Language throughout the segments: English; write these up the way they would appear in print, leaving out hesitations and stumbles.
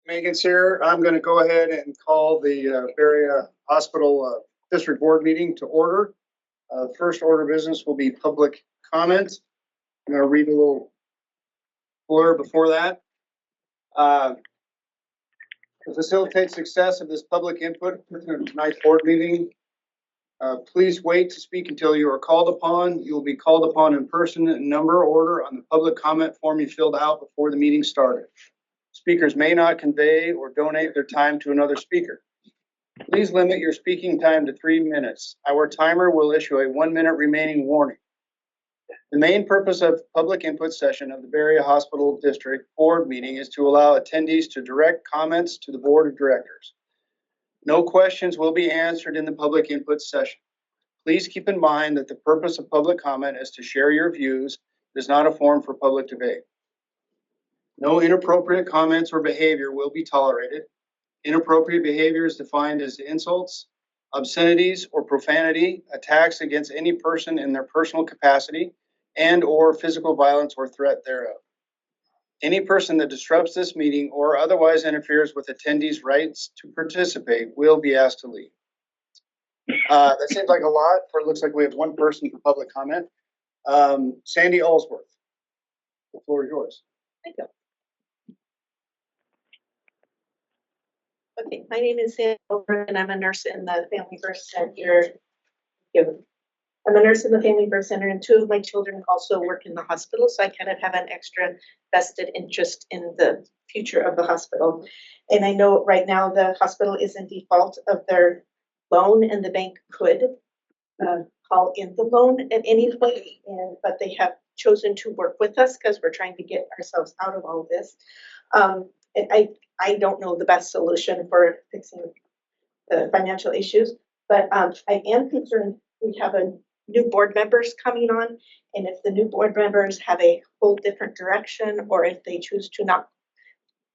Megan's here. I'm going to go ahead and call the Berea Hospital District Board meeting to order. First order of business will be public comment. I'm going to read a little blurb before that. To facilitate success of this public input in tonight's board meeting, please wait to speak until you are called upon. You will be called upon in person in number order on the public comment form you filled out before the meeting started. Speakers may not convey or donate their time to another speaker. Please limit your speaking time to 3 minutes. Our timer will issue a 1 minute remaining warning. The main purpose of public input session of the Berea Hospital District Board meeting is to allow attendees to direct comments to the Board of Directors. No questions will be answered in the public input session. Please keep in mind that the purpose of public comment is to share your views. It is not a forum for public debate. No inappropriate comments or behavior will be tolerated. Inappropriate behavior is defined as insults, obscenities, or profanity, attacks against any person in their personal capacity, and or physical violence or threat thereof. Any person that disrupts this meeting or otherwise interferes with attendees' rights to participate will be asked to leave. That seems like a lot, for it looks like we have one person for public comment. Sandy Allsworth, the floor is yours. Thank you. Okay, my name is Sandy Allsworth, and I'm a nurse in the Family Birth Center. I'm a nurse in the Family Birth Center, and 2 of my children also work in the hospital, so I kind of have an extra vested interest in the future of the hospital. And I know right now the hospital is in default of their loan, and the bank could call in the loan at any point, but they have chosen to work with us because we're trying to get ourselves out of all of this. And I don't know the best solution for fixing the financial issues, but I am concerned we have a new board members coming on, and if the new board members have a whole different direction, or if they choose to not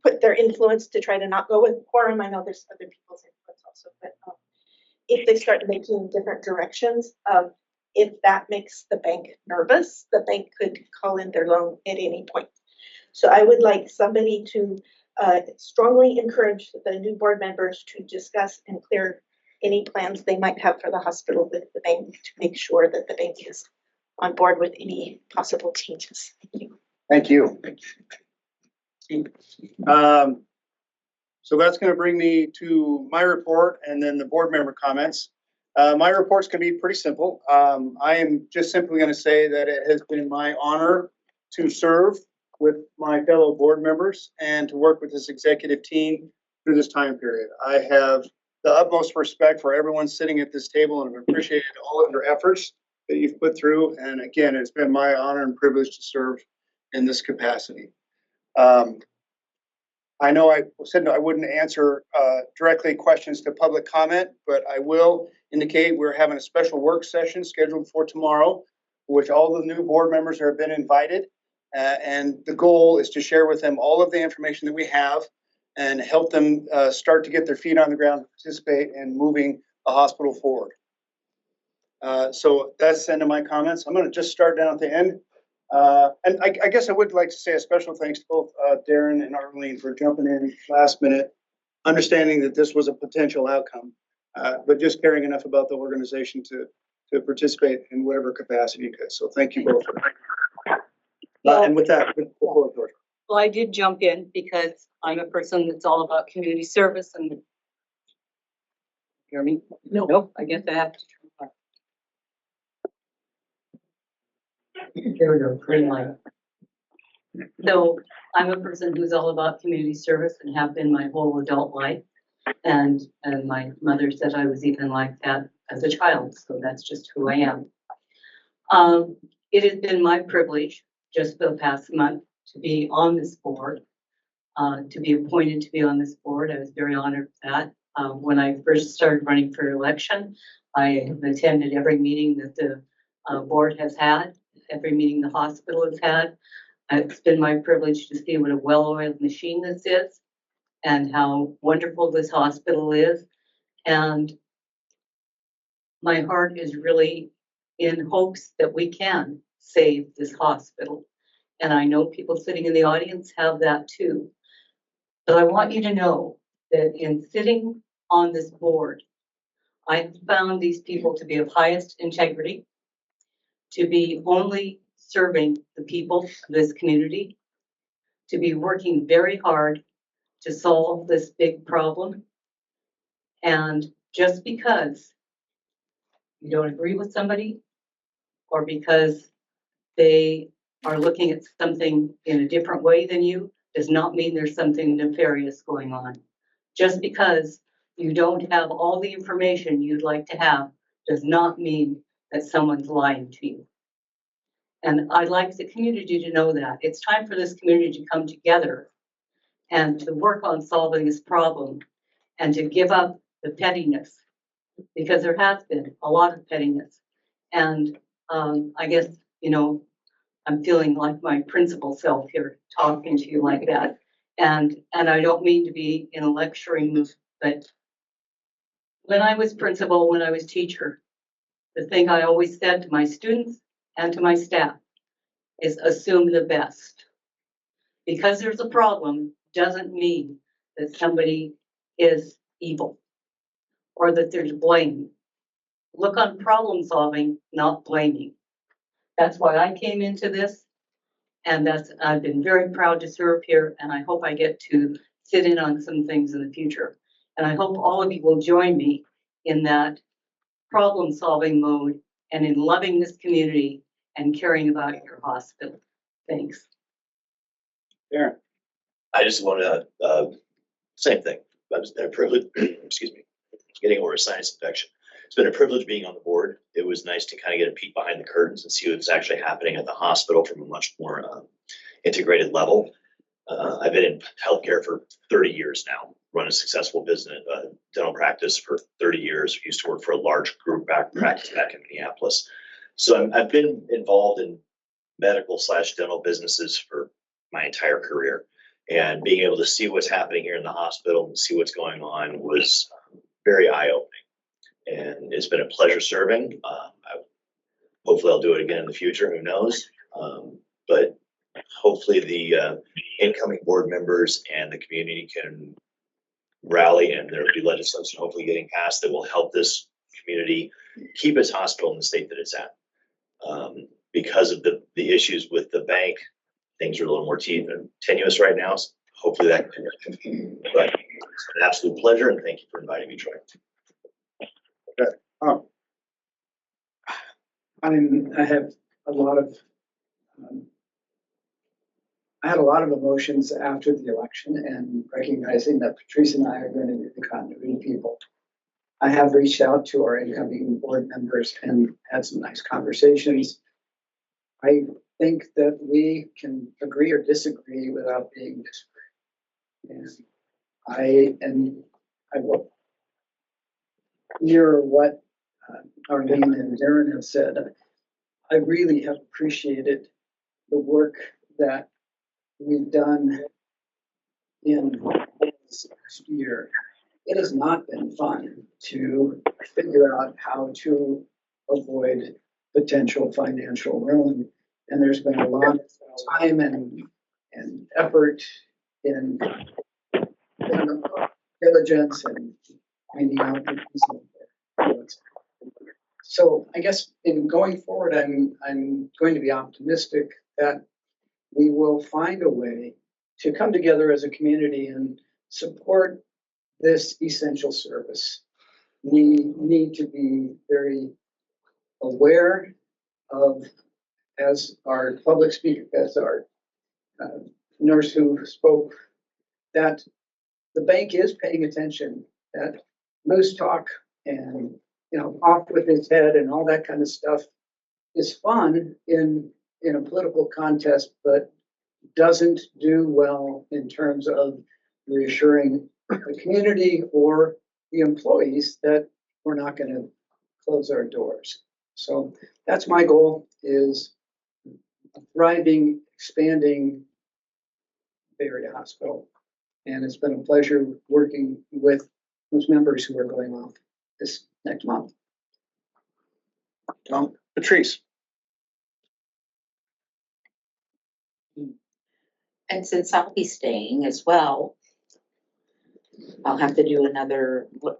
put their influence to try to not go with quorum, I know there's other people's influence also, but if they start making different directions, if that makes the bank nervous, the bank could call in their loan at any point. So I would like somebody to strongly encourage the new board members to discuss and clear any plans they might have for the hospital with the bank to make sure that the bank is on board with any possible changes. Thank you. Thank you. So that's going to bring me to my report and then the board member comments. My report's going to be pretty simple. I am just simply going to say that it has been my honor to serve with my fellow board members and to work with this executive team through this time period. I have the utmost respect for everyone sitting at this table and have appreciated all of your efforts that you've put through. And again, it's been my honor and privilege to serve in this capacity. I know I said I wouldn't answer directly questions to public comment, but I will indicate we're having a special work session scheduled for tomorrow, which all the new board members have been invited. And the goal is to share with them all of the information that we have and help them start to get their feet on the ground, participate in moving the hospital forward. So that's the end of my comments. I'm going to just start down at the end. And I guess I would like to say a special thanks to both Darren and Arlene for jumping in last minute, understanding that this was a potential outcome, but just caring enough about the organization to participate in whatever capacity you could. So thank you both. And with that, well, I did jump in because I'm a person that's all about community service and hear me? No, I guess I have to turn on. There we go, green light. So I'm a person who's all about community service and have been my whole adult life. And my mother said I was even like that as a child. So that's just who I am. It has been my privilege just for the past month to be on this board, to be appointed to be on this board. I was very honored for that. When I first started running for election, I have attended every meeting that the board has had, every meeting the hospital has had. It's been my privilege to see what a well-oiled machine this is and how wonderful this hospital is. And my heart is really in hopes that we can save this hospital. And I know people sitting in the audience have that too. But I want you to know that in sitting on this board, I found these people to be of highest integrity, to be only serving the people of this community, to be working very hard to solve this big problem. And just because you don't agree with somebody, or because they are looking at something in a different way than you, does not mean there's something nefarious going on. Just because you don't have all the information you'd like to have does not mean that someone's lying to you. And I'd like the community to know that. It's time for this community to come together and to work on solving this problem and to give up the pettiness, because there has been a lot of pettiness. And I guess, I'm feeling like my principal self here talking to you like that. And I don't mean to be in a lecturing mood, but when I was principal, when I was teacher, the thing I always said to my students and to my staff is assume the best. Because there's a problem doesn't mean that somebody is evil or that there's blame. Look on problem solving, not blaming. That's why I came into this, and I've been very proud to serve here, and I hope I get to sit in on some things in the future. And I hope all of you will join me in that problem solving mode and in loving this community and caring about your hospital. Thanks. Darren. I just want to, same thing. It's been a privilege, excuse me, getting over a sinus infection. It's been a privilege being on the board. It was nice to kind of get a peek behind the curtains and see what's actually happening at the hospital from a much more integrated level. I've been in healthcare for 30 years now, run a successful business, dental practice for 30 years. Used to work for a large group practice back in Minneapolis. So I've been involved in medical/dental businesses for my entire career. And being able to see what's happening here in the hospital and see what's going on was very eye-opening. And it's been a pleasure serving. Hopefully I'll do it again in the future, who knows? But hopefully the incoming board members and the community can rally, and there will be legislation hopefully getting passed that will help this community keep its hospital in the state that it's at. Because of the issues with the bank, things are a little more tenuous right now. So hopefully that can continue. But it's an absolute pleasure, and thank you for inviting me, Troy. Okay. I have a lot of, I had a lot of emotions after the election and recognizing that Patrice and I are going to be the continuity people. I have reached out to our incoming board members and had some nice conversations. I think that we can agree or disagree without being disagreed. And I will hear what Arlene and Darren have said. I really have appreciated the work that we've done in this last year. It has not been fun to figure out how to avoid potential financial ruin. And there's been a lot of time and effort in diligence and finding out the reason. So I guess in going forward, I'm going to be optimistic that we will find a way to come together as a community and support this essential service. We need to be very aware of, as our public speaker, as our nurse who spoke, that the bank is paying attention, that loose talk and off with his head and all that kind of stuff is fun in a political contest, but doesn't do well in terms of reassuring the community or the employees that we're not going to close our doors. So that's my goal, is a thriving, expanding Bay Area hospital. And it's been a pleasure working with those members who are going off this next month. Patrice. And since I'll be staying as well, I'll have to do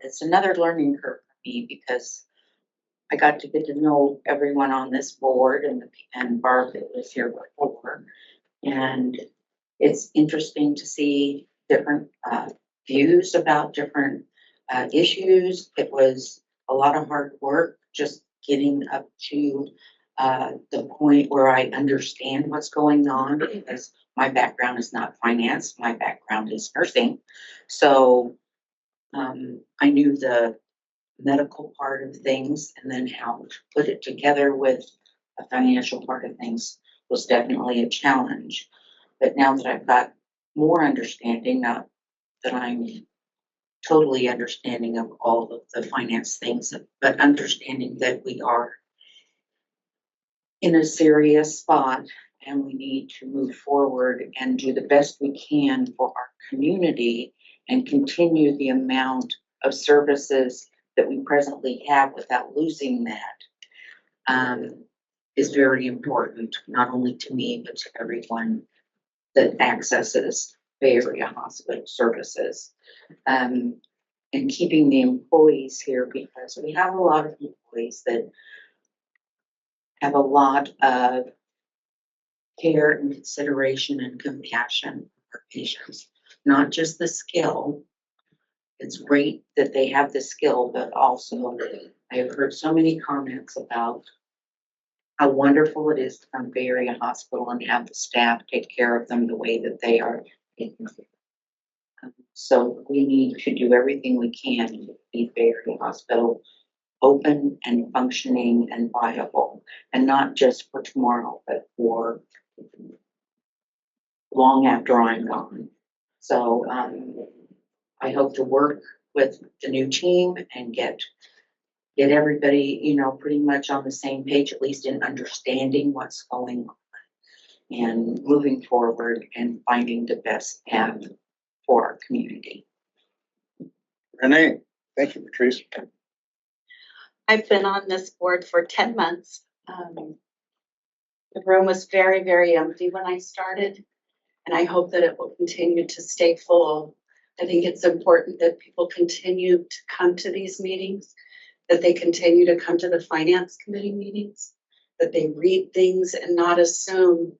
it's another learning curve for me because I got to get to know everyone on this board and Barb that was here before. And it's interesting to see different views about different issues. It was a lot of hard work just getting up to the point where I understand what's going on because my background is not finance, my background is nursing. So I knew the medical part of things and then how to put it together with the financial part of things was definitely a challenge. But now that I've got more understanding, not that I'm totally understanding of all of the finance things, but understanding that we are in a serious spot and we need to move forward and do the best we can for our community and continue the amount of services that we presently have without losing that is very important, not only to me, but to everyone that accesses Bay Area hospital services. And keeping the employees here because we have a lot of employees that have a lot of care and consideration and compassion for patients, not just the skill. It's great that they have the skill, but also I have heard so many comments about how wonderful it is to come to Bay Area Hospital and have the staff take care of them the way that they are taken care of. So we need to do everything we can to keep Bay Area Hospital open and functioning and viable, and not just for tomorrow, but for long after I'm gone. So I hope to work with the new team and get everybody, pretty much on the same page, at least in understanding what's going on and moving forward and finding the best path for our community. Renee, thank you, Patrice. I've been on this board for 10 months. The room was very, very empty when I started, and I hope that it will continue to stay full. I think it's important that people continue to come to these meetings, that they continue to come to the finance committee meetings, that they read things and not assume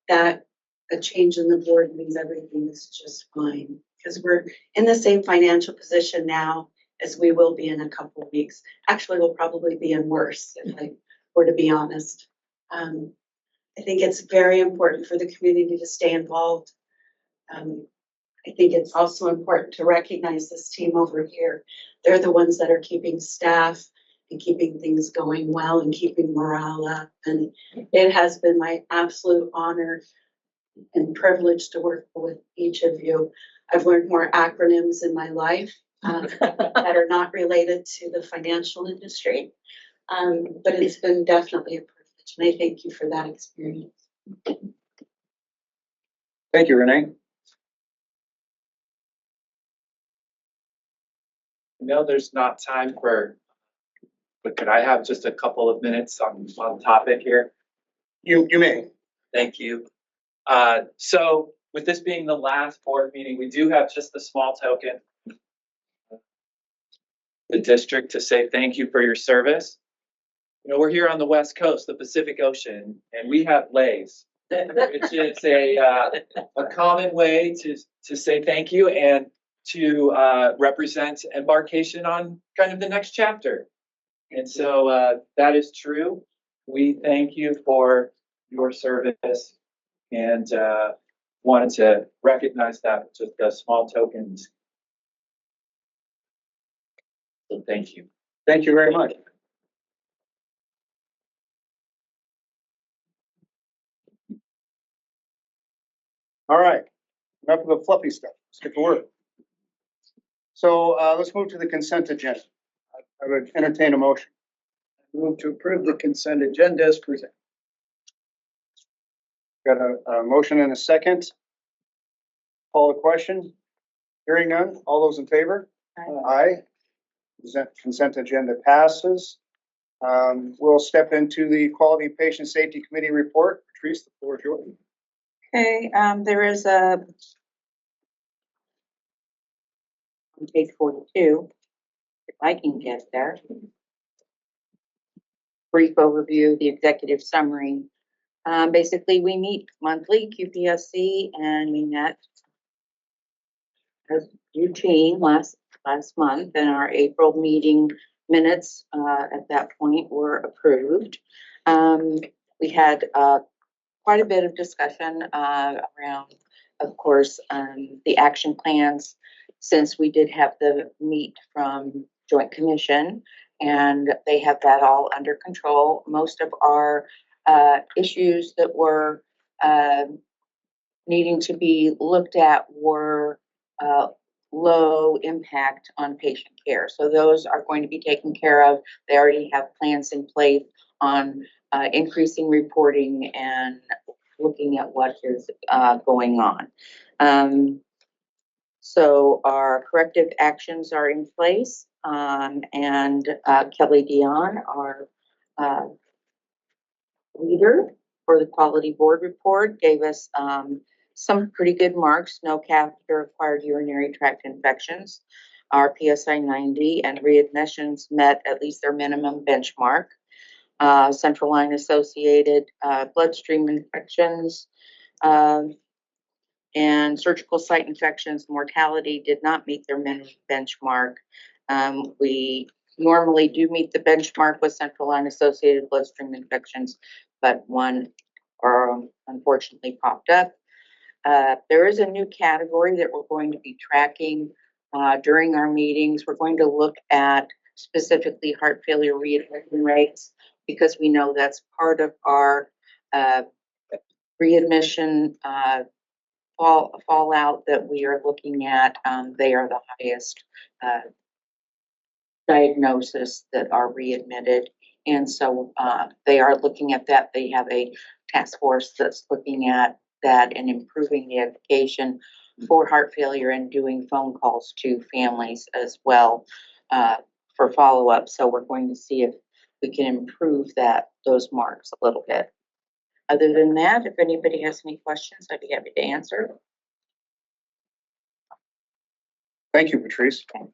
that a change in the board means everything is just fine. Because we're in the same financial position now as we will be in a couple of weeks. Actually, we'll probably be in worse, if I were to be honest. I think it's very important for the community to stay involved. I think it's also important to recognize this team over here. They're the ones that are keeping staff and keeping things going well and keeping morale up. And it has been my absolute honor and privilege to work with each of you. I've learned more acronyms in my life that are not related to the financial industry. But it's been definitely a privilege, and I thank you for that experience. Thank you, Renee. No, there's not time but could I have just a couple of minutes on topic here? You may. Thank you. So with this being the last board meeting, we do have just a small token. The district to say thank you for your service. We're here on the West Coast, the Pacific Ocean, and we have leis, which is a common way to say thank you and to represent embarkation on kind of the next chapter. And so that is true. We thank you for your service and wanted to recognize that with just a small tokens. So thank you. Thank you very much. All right, enough of the fluffy stuff. Let's get to work. So let's move to the consent agenda. I would entertain a motion. Move to approve the consent agenda as presented. Got a motion and a second. Call the question. Hearing none. All those in favor? Aye. Consent agenda passes. We'll step into the Quality Patient Safety Committee report. Patrice, the floor is yours. Okay, there is a on page 42, if I can get there. Brief overview of the executive summary. Basically, we meet monthly, QPSC, and we met as routine last month, and our April meeting minutes at that point were approved. We had quite a bit of discussion around, of course, the action plans, since we did have the meet from Joint Commission, and they have that all under control. Most of our issues that were needing to be looked at were low impact on patient care. So those are going to be taken care of. They already have plans in place on increasing reporting and looking at what is going on. So our corrective actions are in place, and Kelly Dion, our leader for the quality board report, gave us some pretty good marks. No catheter-acquired urinary tract infections, our PSI 90, and readmissions met at least their minimum benchmark. Central line associated bloodstream infections and surgical site infections mortality did not meet their minimum benchmark. We normally do meet the benchmark with central line associated bloodstream infections, but one unfortunately popped up. There is a new category that we're going to be tracking during our meetings. We're going to look at specifically heart failure readmission rates, because we know that's part of our readmission fallout that we are looking at. They are the highest diagnosis that are readmitted. And so they are looking at that. They have a task force that's looking at that and improving the education for heart failure and doing phone calls to families as well for follow-up. So we're going to see if we can improve those marks a little bit. Other than that, if anybody has any questions, I'd be happy to answer. Thank you, Patrice. Okay.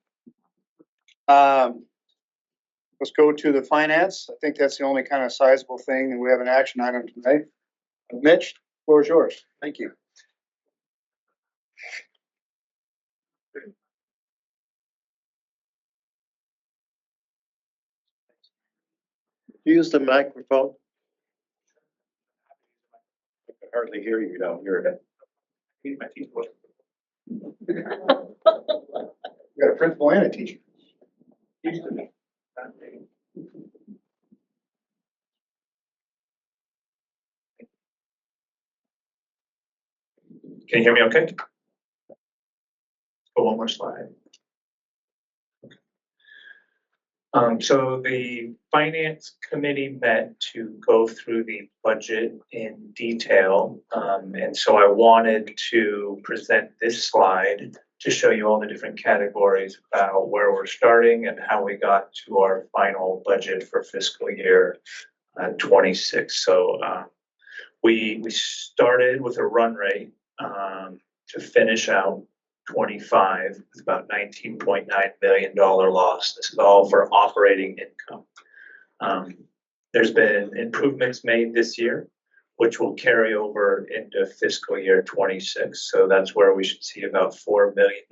Let's go to the finance. I think that's the only kind of sizable thing, and we have an action item tonight. Mitch, floor is yours. Thank you. Use the microphone. I can hardly hear you down here. You got a principal and a teacher. Can you hear me okay? Go one more slide. So the finance committee met to go through the budget in detail. And so I wanted to present this slide to show you all the different categories about where we're starting and how we got to our final budget for fiscal year 26. So we started with a run rate to finish out 25 with about $19.9 million loss. This is all for operating income. There's been improvements made this year, which will carry over into fiscal year 26. So that's where we should see about $4 million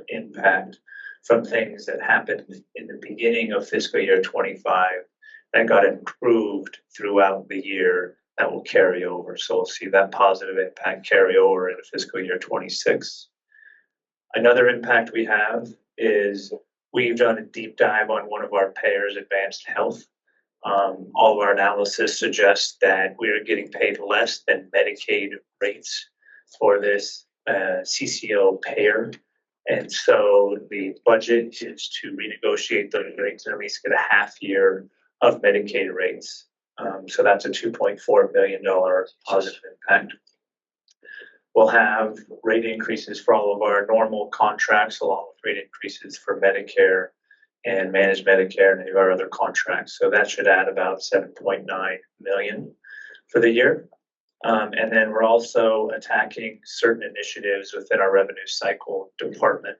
impact from things that happened in the beginning of fiscal year 25 that got improved throughout the year. That will carry over. So we'll see that positive impact carry over into fiscal year 26. Another impact we have is we've done a deep dive on one of our payers, Advanced Health. All of our analysis suggests that we are getting paid less than Medicaid rates for this CCO payer. And so the budget is to renegotiate those rates and at least get a half year of Medicaid rates. So that's a $2.4 million positive impact. We'll have rate increases for all of our normal contracts, along with rate increases for Medicare and managed Medicare and any of our other contracts. So that should add about $7.9 million for the year. And then we're also attacking certain initiatives within our revenue cycle department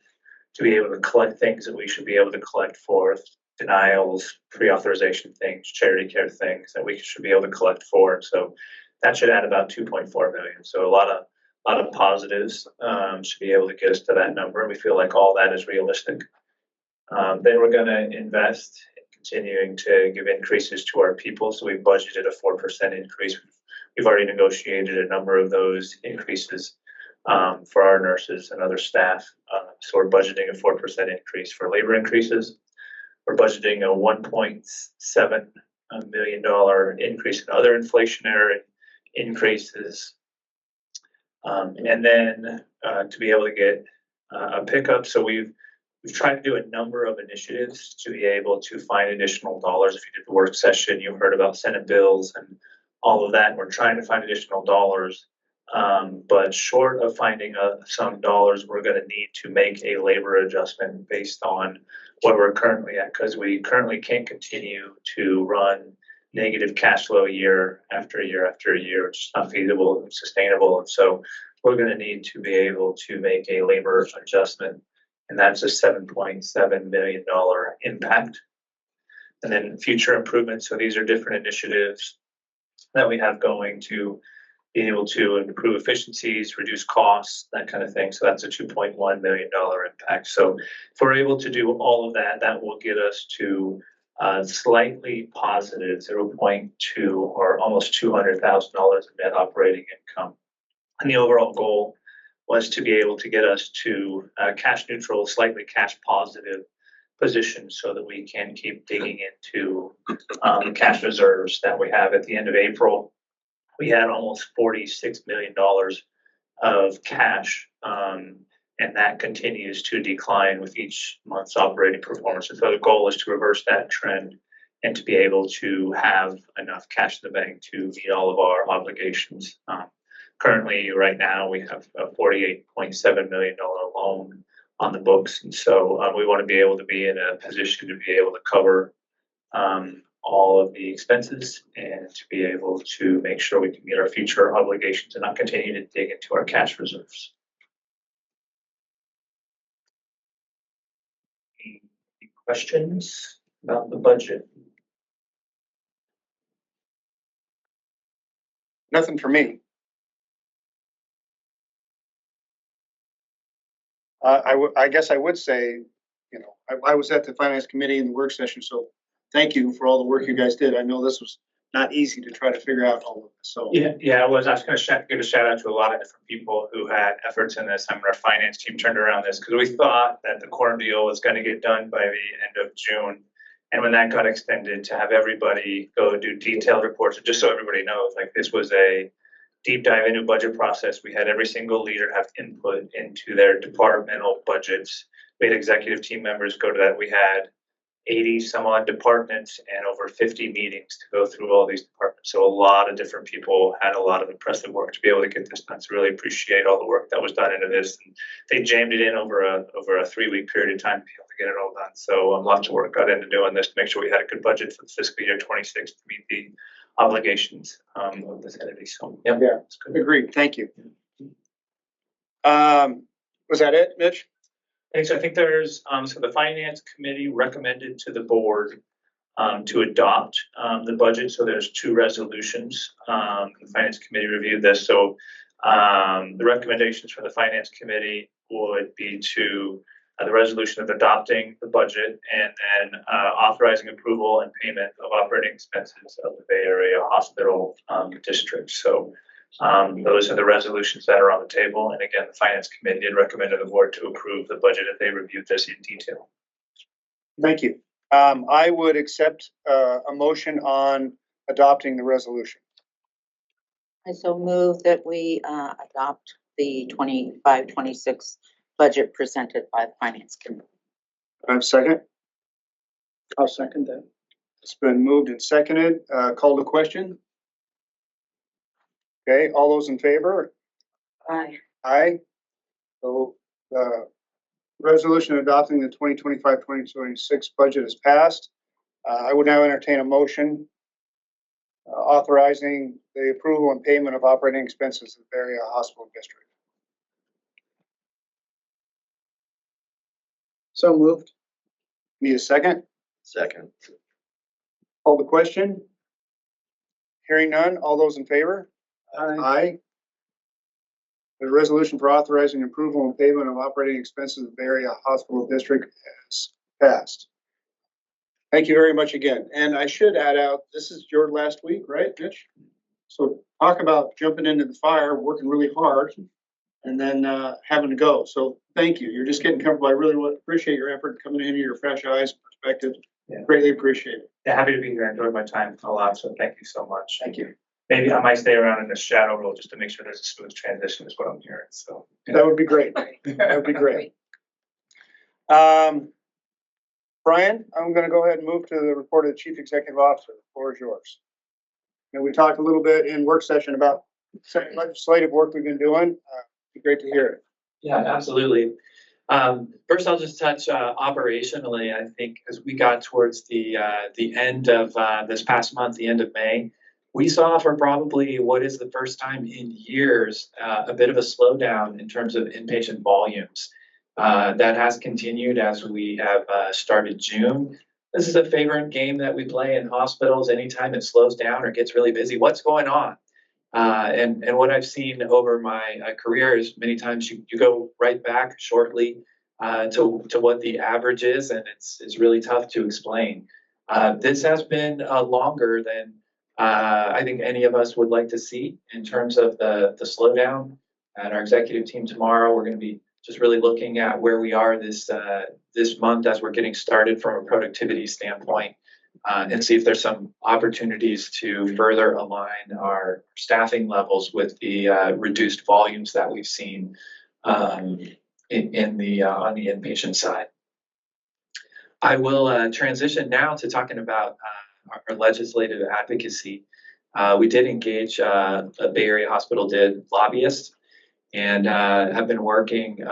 to be able to collect things that we should be able to collect for denials, pre-authorization things, charity care things that we should be able to collect for. So that should add about 2.4 million. So a lot of positives should be able to get us to that number. We feel like all that is realistic. Then we're going to invest in continuing to give increases to our people. So we've budgeted a 4% increase. We've already negotiated a number of those increases for our nurses and other staff. So we're budgeting a 4% increase for labor increases. We're budgeting a $1.7 million increase in other inflationary increases. And then to be able to get a pickup. So we've tried to do a number of initiatives to be able to find additional dollars. If you did the work session, you heard about Senate bills and all of that. We're trying to find additional dollars. But short of finding some dollars, we're going to need to make a labor adjustment based on what we're currently at, because we currently can't continue to run negative cash flow year after year after year. It's just not feasible and sustainable. And so we're going to need to be able to make a labor adjustment, and that's a $7.7 million impact. And then future improvements. So these are different initiatives that we have going to be able to improve efficiencies, reduce costs, that kind of thing. So that's a $2.1 million impact. So if we're able to do all of that, that will get us to slightly positive 0.2 or almost $200,000 in net operating income. And the overall goal was to be able to get us to cash neutral, slightly cash positive position so that we can keep digging into the cash reserves that we have. At the end of April, we had almost $46 million of cash, and that continues to decline with each month's operating performance. And so the goal is to reverse that trend and to be able to have enough cash in the bank to meet all of our obligations. Currently, right now, we have a $48.7 million loan on the books. And so we want to be able to be in a position to be able to cover all of the expenses and to be able to make sure we can meet our future obligations and not continue to dig into our cash reserves. Any questions about the budget? Nothing for me. I guess I would say, I was at the finance committee in the work session, so thank you for all the work you guys did. I know this was not easy to try to figure out all of this. So yeah, I was going to give a shout out to a lot of different people who had efforts in this. I mean, our finance team turned around this because we thought that the corn deal was going to get done by the end of June. And when that got extended to have everybody go do detailed reports, just so everybody knows, like this was a deep dive into budget process. We had every single leader have input into their departmental budgets. We had executive team members go to that. We had 80 some odd departments and over 50 meetings to go through all these departments. So a lot of different people had a lot of impressive work to be able to get this done. So really appreciate all the work that was done into this. And they jammed it in over a 3-week period of time to be able to get it all done. So lots of work got into doing this to make sure we had a good budget for the fiscal year 26 to meet the obligations of this entity. So yeah, it's good. Agreed. Thank you. Was that it, Mitch? Thanks. I think there's so the finance committee recommended to the board to adopt the budget. So there's 2 resolutions. The finance committee reviewed this. So the recommendations for the finance committee would be to the resolution of adopting the budget and then authorizing approval and payment of operating expenses of the Bay Area Hospital District. So those are the resolutions that are on the table. And again, the finance committee did recommend to the board to approve the budget if they reviewed this in detail. Thank you. I would accept a motion on adopting the resolution. I so move that we adopt the 25-26 budget presented by the finance committee. I have a second. I'll second that. It's been moved and seconded. Call to question. Okay, all those in favor? Aye. Aye. So the resolution adopting the 2025-2026 budget is passed. I would now entertain a motion authorizing the approval and payment of operating expenses of the Bay Area Hospital District. So moved. Need a second? Second. Call the question. Hearing none, all those in favor? Aye. Aye. The resolution for authorizing approval and payment of operating expenses of Bay Area Hospital District has passed. Thank you very much again. And I should add out, this is your last week, right, Mitch? So talk about jumping into the fire, working really hard, and then having to go. So thank you. You're just getting comfortable. I really appreciate your effort coming in here, your fresh eyes, perspective. Yeah. Greatly appreciate it. Yeah, happy to be here. I enjoyed my time a lot, so thank you so much. Thank you. Maybe I might stay around in the shadow role just to make sure there's a smooth transition is what I'm hearing, so. That would be great. That would be great. Brian, I'm going to go ahead and move to the report of the Chief Executive Officer. The floor is yours. And we talked a little bit in work session about some legislative work we've been doing. It'd be great to hear it. Yeah, absolutely. First, I'll just touch operationally. I think as we got towards the end of this past month, the end of May, we saw for probably what is the first time in years a bit of a slowdown in terms of inpatient volumes. That has continued as we have started June. This is a favorite game that we play in hospitals. Anytime it slows down or gets really busy, what's going on? And what I've seen over my career is many times you go right back shortly to what the average is, and it's really tough to explain. This has been longer than I think any of us would like to see in terms of the slowdown. At our executive team tomorrow, we're going to be just really looking at where we are this month as we're getting started from a productivity standpoint. And see if there's some opportunities to further align our staffing levels with the reduced volumes that we've seen on the inpatient side. I will transition now to talking about our legislative advocacy. We did engage a Bay Area Hospital did lobbyists and have been working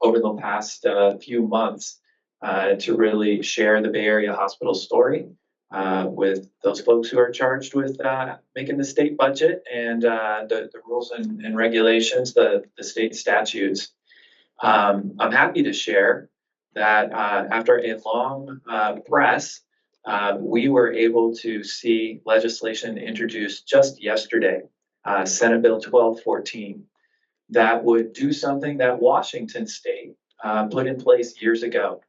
over the past few months to really share the Bay Area Hospital story with those folks who are charged with making the state budget and the rules and regulations, the state statutes. I'm happy to share that after a long press, we were able to see legislation introduced just yesterday, Senate Bill 1214, that would do something that Washington State put in place years ago.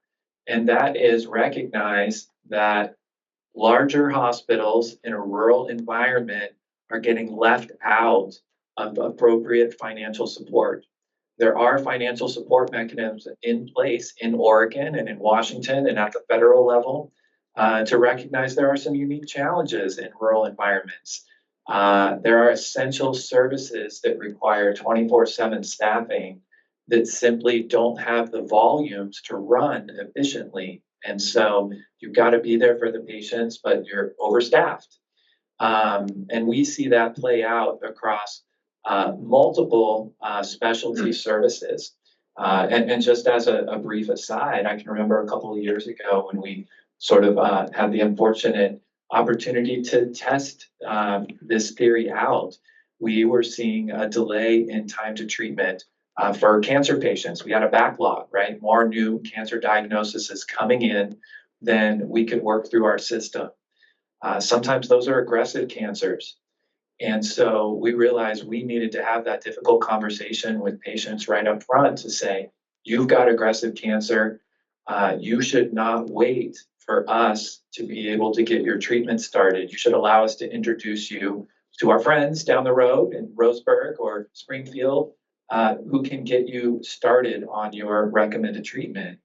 And that is recognize that larger hospitals in a rural environment are getting left out of appropriate financial support. There are financial support mechanisms in place in Oregon and in Washington and at the federal level to recognize there are some unique challenges in rural environments. There are essential services that require 24/7 staffing that simply don't have the volumes to run efficiently. And so you've got to be there for the patients, but you're overstaffed. And we see that play out across multiple specialty services. And just as a brief aside, I can remember a couple of years ago when we sort of had the unfortunate opportunity to test this theory out. We were seeing a delay in time to treatment for cancer patients. We had a backlog, right? More new cancer diagnoses coming in than we could work through our system. Sometimes those are aggressive cancers. And so we realized we needed to have that difficult conversation with patients right up front to say, you've got aggressive cancer. You should not wait for us to be able to get your treatment started. You should allow us to introduce you to our friends down the road in Roseburg or Springfield who can get you started on your recommended treatment.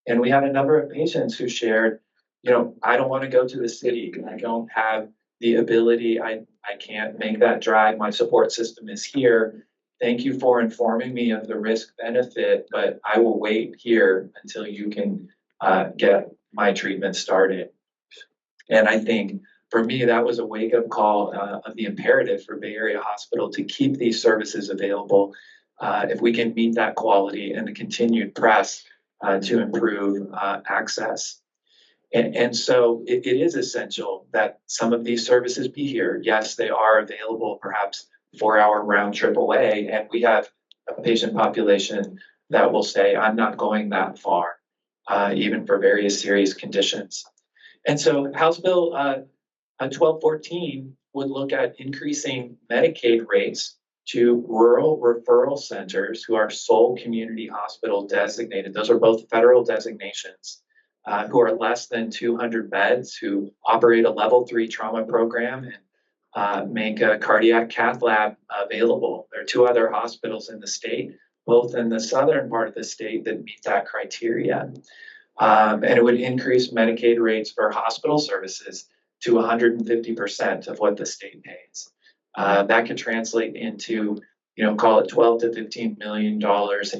And we had a number of patients who shared, I don't want to go to the city. I don't have the ability. I can't make that drive. My support system is here. Thank you for informing me of the risk benefit, but I will wait here until you can get my treatment started. And I think for me, that was a wake-up call of the imperative for Bay Area Hospital to keep these services available if we can meet that quality and the continued press to improve access. And so it is essential that some of these services be here. Yes, they are available perhaps 4-hour round trip away, and we have a patient population that will say, I'm not going that far. even for various serious conditions. And so House Bill 1214 would look at increasing Medicaid rates to rural referral centers who are sole community hospital designated. Those are both federal designations, who are less than 200 beds, who operate a level 3 trauma program and make a cardiac cath lab available. There are 2 other hospitals in the state, both in the southern part of the state, that meet that criteria. And it would increase Medicaid rates for hospital services to 150% of what the state pays. That could translate into, call it $12 to $15 million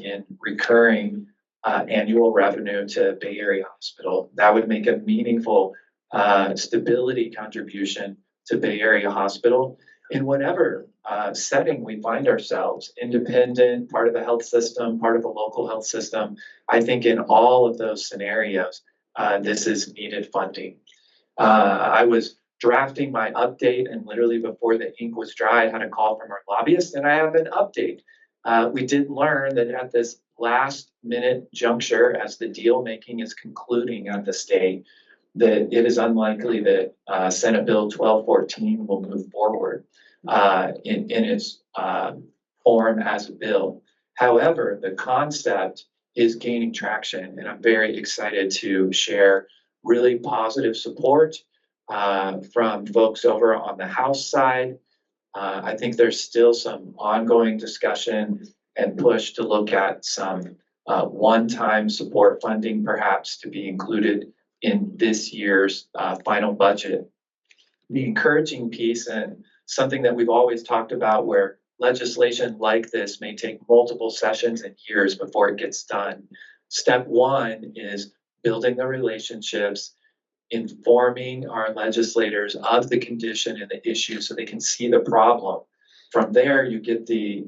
in recurring annual revenue to Bay Area Hospital. That would make a meaningful stability contribution to Bay Area Hospital in whatever setting we find ourselves, independent, part of the health system, part of the local health system. I think in all of those scenarios, this is needed funding. I was drafting my update, and literally before the ink was dry, I had a call from our lobbyist, and I have an update. We did learn that at this last minute juncture, as the deal making is concluding at the state, that it is unlikely that Senate Bill 1214 will move forward in its form as a bill. However, the concept is gaining traction, and I'm very excited to share really positive support from folks over on the House side. I think there's still some ongoing discussion and push to look at some one-time support funding, perhaps, to be included in this year's final budget. The encouraging piece, and something that we've always talked about, where legislation like this may take multiple sessions and years before it gets done. Step one is building the relationships, informing our legislators of the condition and the issue so they can see the problem. From there, you get the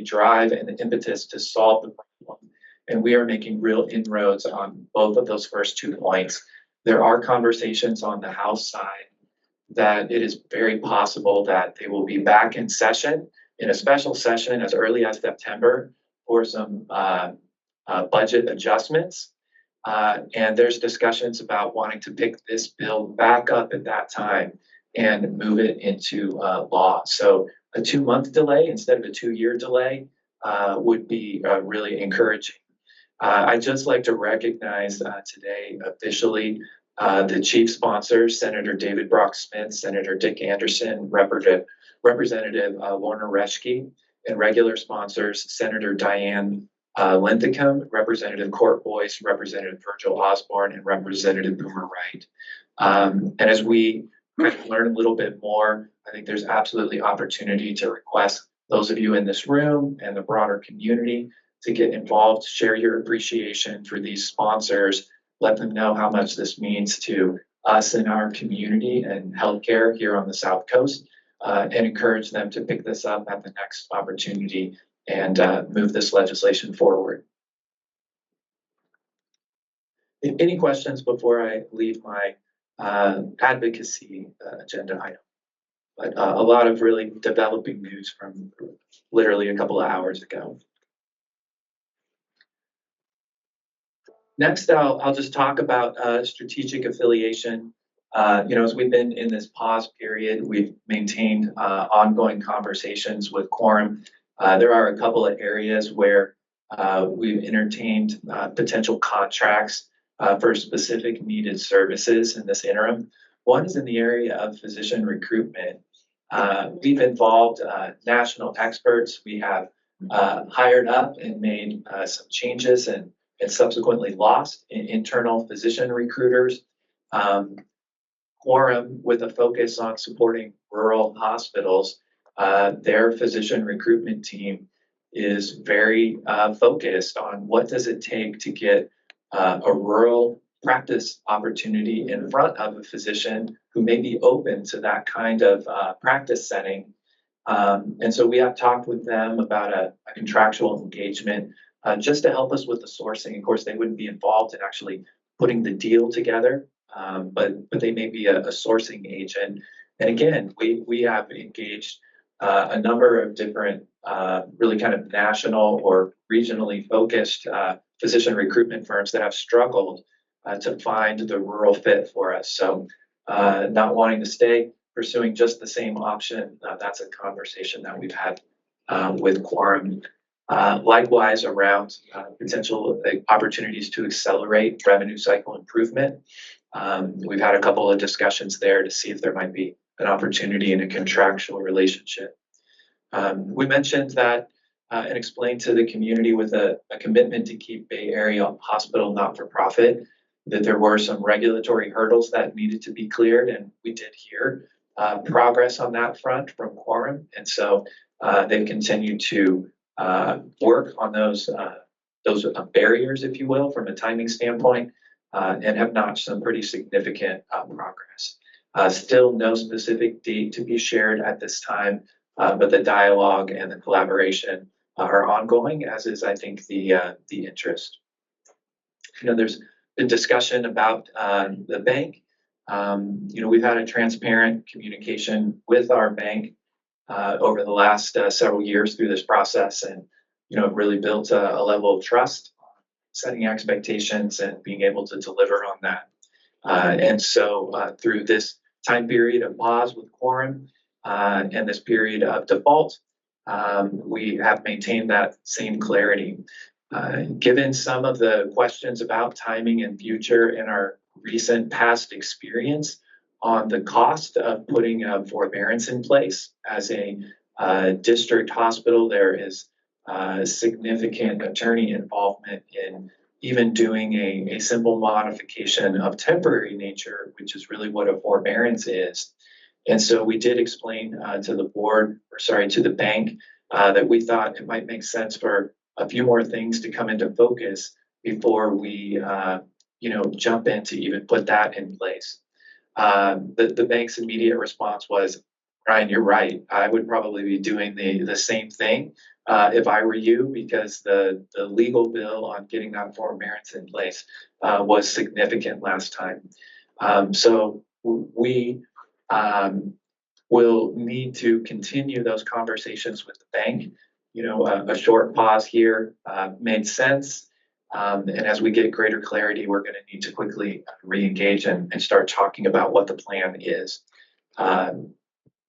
drive and the impetus to solve the problem. And we are making real inroads on both of those first 2 points. There are conversations on the House side that it is very possible that they will be back in session, in a special session as early as September, for some budget adjustments. And there's discussions about wanting to pick this bill back up at that time and move it into law. So a 2-month delay instead of a 2-year delay would be really encouraging. I'd just like to recognize today officially the chief sponsors, Senator David Brock Smith, Senator Dick Anderson, Representative Lorna Reschke, and regular sponsors, Senator Diane Linthicum, Representative Court Boyce, Representative Virgil Osborne, and Representative Boomer Wright. And as we kind of learn a little bit more, I think there's absolutely opportunity to request those of you in this room and the broader community to get involved, share your appreciation for these sponsors, let them know how much this means to us in our community and healthcare here on the South Coast, and encourage them to pick this up at the next opportunity and move this legislation forward. Any questions before I leave my advocacy agenda item? But a lot of really developing news from literally a couple of hours ago. Next, I'll just talk about strategic affiliation. As we've been in this pause period, we've maintained ongoing conversations with Quorum. There are a couple of areas where we've entertained potential contracts for specific needed services in this interim. One is in the area of physician recruitment. We've involved national experts. We have hired up and made some changes and subsequently lost internal physician recruiters. Quorum, with a focus on supporting rural hospitals, their physician recruitment team is very focused on what does it take to get a rural practice opportunity in front of a physician who may be open to that kind of practice setting. And so we have talked with them about a contractual engagement just to help us with the sourcing. Of course, they wouldn't be involved in actually putting the deal together, but they may be a sourcing agent. And again, we have engaged a number of different really kind of national or regionally focused physician recruitment firms that have struggled to find the rural fit for us. So not wanting to stay, pursuing just the same option, that's a conversation that we've had with Quorum. Likewise, around potential opportunities to accelerate revenue cycle improvement. We've had a couple of discussions there to see if there might be an opportunity in a contractual relationship. We mentioned that and explained to the community with a commitment to keep Bay Area Hospital not-for-profit, that there were some regulatory hurdles that needed to be cleared, and we did hear progress on that front from Quorum. And so they've continued to work on those barriers, if you will, from a timing standpoint, and have notched some pretty significant progress. Still no specific date to be shared at this time, but the dialogue and the collaboration are ongoing, as is, I think, the interest. There's been discussion about the bank. We've had a transparent communication with our bank over the last several years through this process, and it really built a level of trust, setting expectations and being able to deliver on that. And so through this time period of pause with Quorum and this period of default, we have maintained that same clarity. Given some of the questions about timing and future and our recent past experience on the cost of putting a forbearance in place as a district hospital, there is significant attorney involvement in even doing a simple modification of temporary nature, which is really what a forbearance is. And so we did explain to the bank that we thought it might make sense for a few more things to come into focus before we, jump in to even put that in place. The bank's immediate response was, Ryan, you're right. I would probably be doing the same thing if I were you, because the legal bill on getting that forbearance in place was significant last time. So we will need to continue those conversations with the bank. A short pause here made sense. And as we get greater clarity, we're going to need to quickly re-engage and start talking about what the plan is.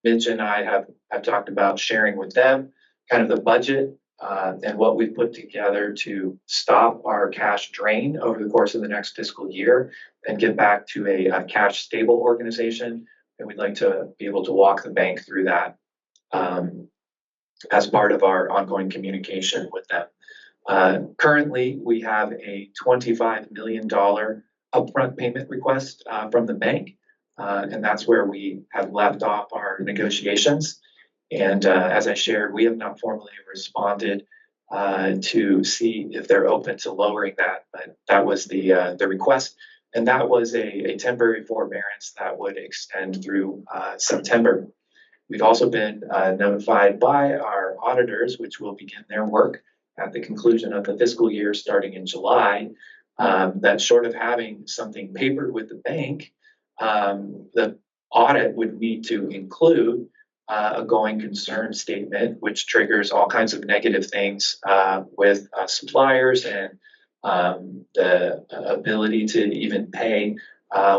Mitch and I have talked about sharing with them kind of the budget and what we've put together to stop our cash drain over the course of the next fiscal year and get back to a cash stable organization. And we'd like to be able to walk the bank through that as part of our ongoing communication with them. Currently, we have a $25 million upfront payment request from the bank, and that's where we have left off our negotiations. And as I shared, we have not formally responded to see if they're open to lowering that, but that was the request. And that was a temporary forbearance that would extend through September. We've also been notified by our auditors, which will begin their work at the conclusion of the fiscal year starting in July, that short of having something papered with the bank, the audit would need to include a going concern statement, which triggers all kinds of negative things with suppliers and the ability to even pay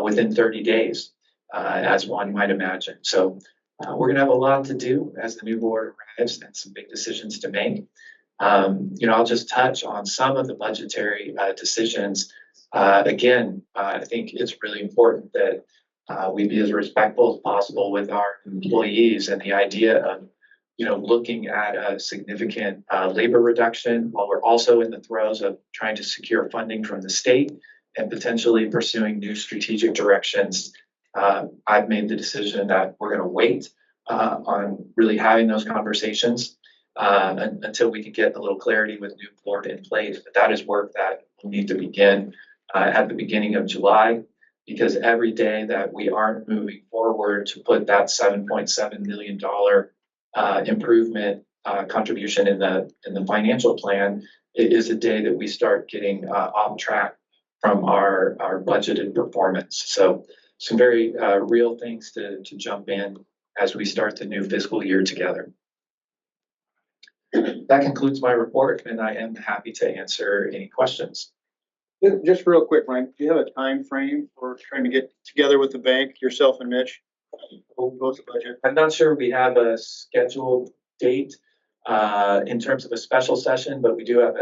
within 30 days, as one might imagine. So we're going to have a lot to do as the new board arrives and some big decisions to make. I'll just touch on some of the budgetary decisions. Again, I think it's really important that we be as respectful as possible with our employees, and the idea of looking at a significant labor reduction while we're also in the throes of trying to secure funding from the state and potentially pursuing new strategic directions. I've made the decision that we're going to wait on really having those conversations until we can get a little clarity with new board in place. But that is work that will need to begin at the beginning of July, because every day that we aren't moving forward to put that $7.7 million improvement contribution in the financial plan, it is a day that we start getting off track from our budgeted performance. So some very real things to jump in as we start the new fiscal year together. that concludes my report, and I am happy to answer any questions. Just real quick, Ryan, do you have a time frame for trying to get together with the bank, yourself and Mitch? Both the budget. I'm not sure we have a scheduled date in terms of a special session, but we do have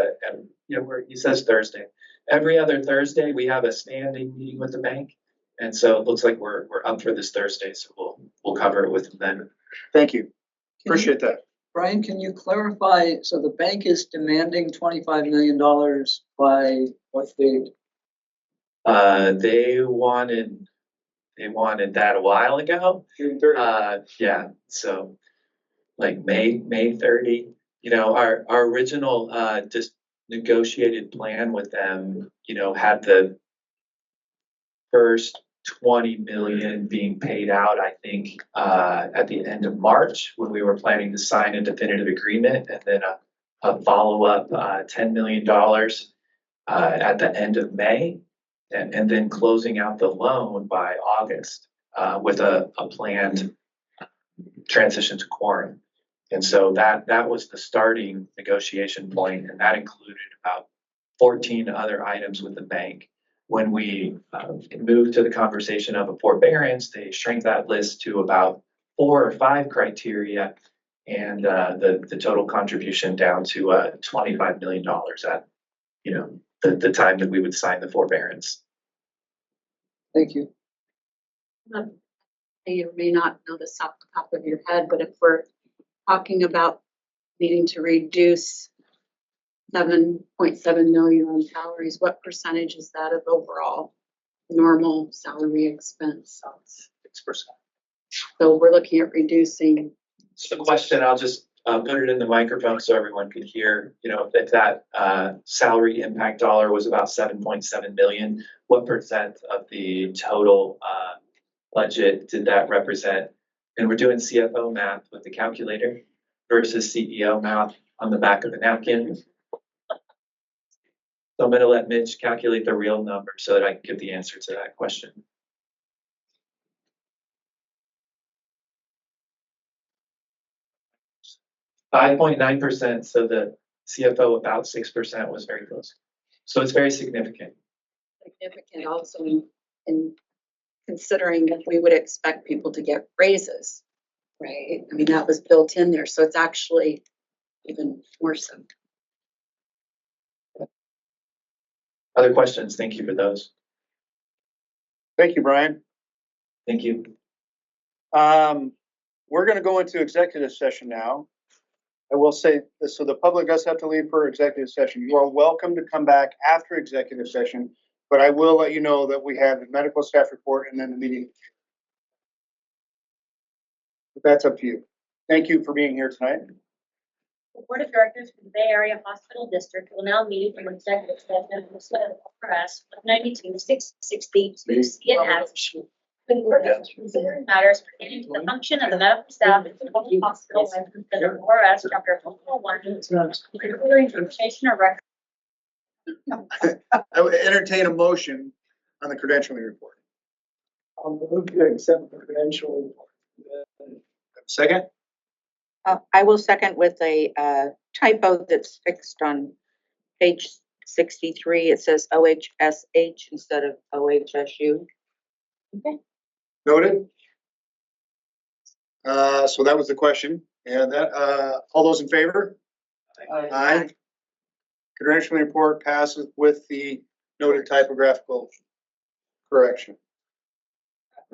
he says Thursday. Every other Thursday, we have a standing meeting with the bank. And so it looks like we're up for this Thursday, so we'll cover it with them then. Thank you. Appreciate that. Brian, can you clarify, so the bank is demanding $25 million by what date? They wanted that a while ago. June 30th. Yeah, so like May 30. Our original just negotiated plan with them, had the first 20 million being paid out, I think, at the end of March when we were planning to sign a definitive agreement, and then a follow-up $10 million at the end of May, and then closing out the loan by August with a planned transition to quorum. And so that was the starting negotiation point, and that included about 14 other items with the bank. When we moved to the conversation of a forbearance, they shrank that list to about 4 or 5 criteria, and the total contribution down to $25 million at the time that we would sign the forbearance. Thank you. You may not know this off the top of your head, but if we're talking about needing to reduce 7.7 million on salaries, what percentage is that of overall normal salary expense? 6%. So we're looking at reducing. So the question, I'll just put it in the microphone so everyone could hear, if that salary impact dollar was about 7.7 million, what percent of the total budget did that represent? And we're doing CFO math with the calculator versus CEO math on the back of the napkin. So I'm going to let Mitch calculate the real number so that I can give the answer to that question. %, so the CFO about 6% was very close. So it's very significant. Significant also in considering that we would expect people to get raises, right? I mean, that was built in there, so it's actually even more so. Other questions? Thank you for those. Thank you, Brian. Thank you. We're going to go into executive session now. I will say this, so the public does have to leave for executive session. You are welcome to come back after executive session, but I will let you know that we have the medical staff report and then the meeting. But that's up to you. Thank you for being here tonight. The Board of Directors for the Bay Area Hospital District will now meet from executive session press 92-662 CNF. Considering matters pertaining to the function of the medical staff at the hospital and consider ORS Chapter 101, considering information or record. I would entertain a motion on the credentialing report. I'll move to accept the credentialing report. Second? I will second with a typo that's fixed on page 63. It says OHSH instead of OHSU. Okay. Noted. So that was the question. And that, all those in favor? Aye. Credentialing report passes with the noted typographical correction.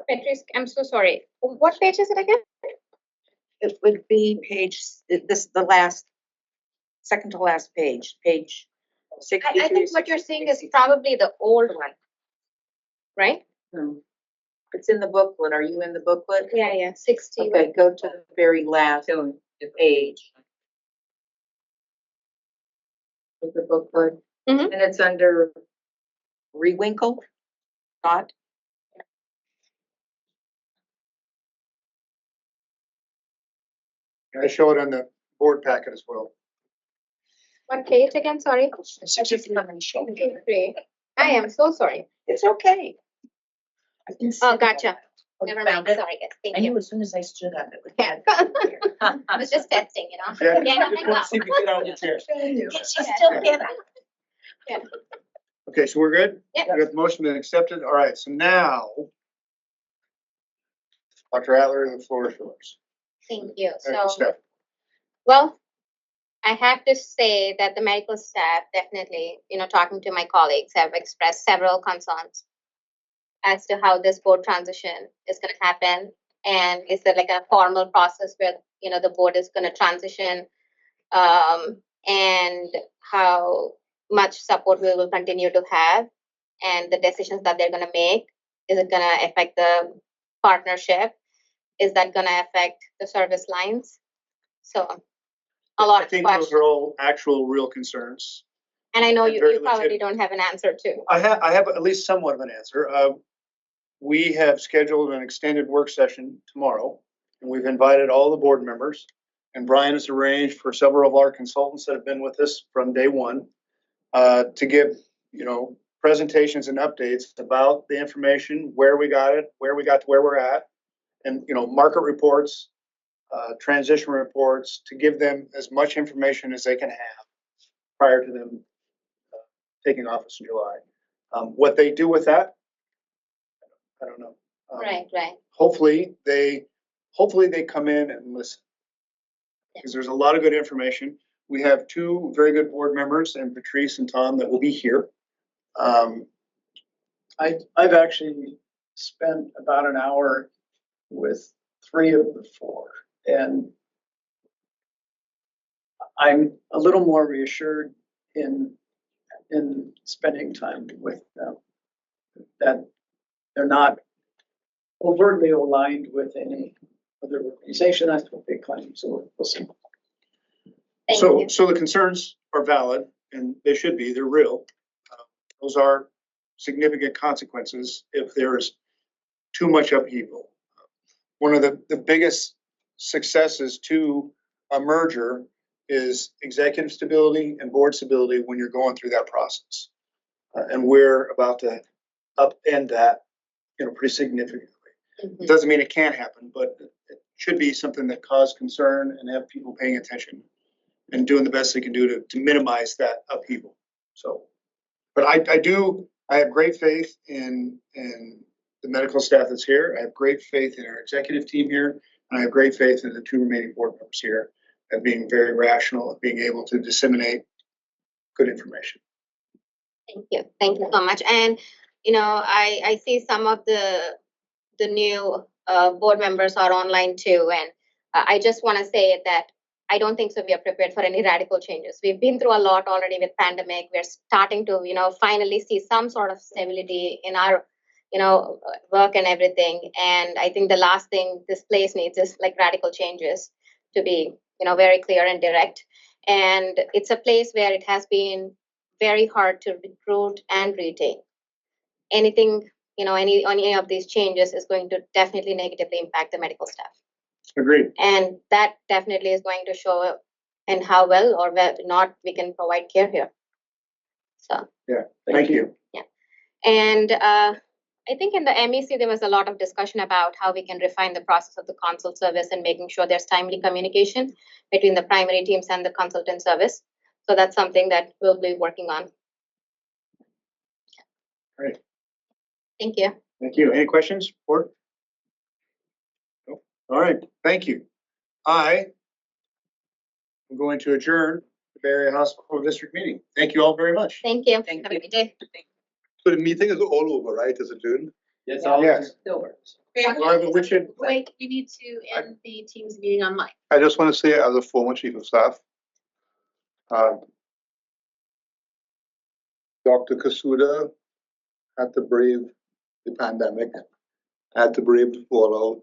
Patrice, I'm so sorry. What page is it again? It would be page, this the last, second to last page, page 63. I think what you're saying is probably the old one, right? It's in the booklet. Are you in the booklet? Yeah, 60. Okay, go to the very last page of the booklet. Mhm. And it's under Rewinkle, not? I show it on the board packet as well. What page again? Sorry. 63. I am so sorry. It's okay. Oh, gotcha. Never mind, sorry guys, thank I you. knew as soon as I stood up, it would. Yeah. I was just testing, you know? Yeah, Yeah, just want to see if you get out of your chair. She's still getting. Okay, so we're good? Yeah. We got the motion been accepted. All right, so now, Dr. Adler, the floor is yours. Thank you. Medical So, staff. well, I have to say that the medical staff definitely, you know, talking to my colleagues, have expressed several concerns as to how this board transition is going to happen. And is there like a formal process where, you know, the board is going to transition, and how much support we will continue to have, and the decisions that they're going to make. Is it going to affect the partnership? Is that going to affect the service lines? So a lot I of think those questions. are all actual real concerns. And I know and you, very you probably legitimate. don't have an answer to. I have at least somewhat of an answer. We have scheduled an extended work session tomorrow, and we've invited all the board members. And Brian has arranged for several of our consultants that have been with us from day one to give, you know, presentations and updates about the information, where we got it, where we got to where we're at, and, you know, market reports, transition reports, to give them as much information as they can have prior to them taking office in July. What they do with that, I don't know. Right. Hopefully they come in and listen, because there's a lot of good information. We have two very good board members, and Patrice and Tom, that will be here. I've actually spent about an hour with 3 of the 4, and I'm a little more reassured in spending time with them, that they're not overtly aligned with any other organization. That's what they claim, so we'll see. Thank So, you. so the concerns are valid, and they should be, they're real. Those are significant consequences if there's too much upheaval. One of the biggest successes to a merger is executive stability and board stability when you're going through that process. And we're about to upend that, you know, pretty significantly. Mhm. It doesn't mean it can't happen, but it should be something that caused concern and have people paying attention and doing the best they can do to minimize that upheaval. So, but I have great faith in the medical staff that's here. I have great faith in our executive team here, and I have great faith in the 2 remaining board members here at being very rational, at being able to disseminate good information. Thank you so much. And you know, I see some of the new board members are online too, and I just want to say that I don't think so we are prepared for any radical changes. We've been through a lot already with pandemic. We're starting to, you know, finally see some sort of stability in our, you know, work and everything. And I think the last thing this place needs is like radical changes, to be, you know, very clear and direct. And it's a place where it has been very hard to recruit and retain. Anything, you know, any of these changes is going to definitely negatively impact the medical staff. Agreed. And that definitely is going to show up in how well or well not we can provide care here. So, Yeah, thank you. and I think in the MEC, there was a lot of discussion about how we can refine the process of the consult service and making sure there's timely communication between the primary teams and the consultant service. So that's something that we'll be working on. Great. Thank you. Thank you. Any questions, board? Nope. All right, thank you. I am going to adjourn the Bay Area Hospital District meeting. Thank you all very much. Thank you. Thank Have a you. great day. So the meeting is all over, right? Is adjourned? Yes, Yes. Wait, We should, we need to end the Teams meeting online. I just want to say, as a former chief of staff, Dr. Kasuda had to brave the pandemic, had to brave the fallout,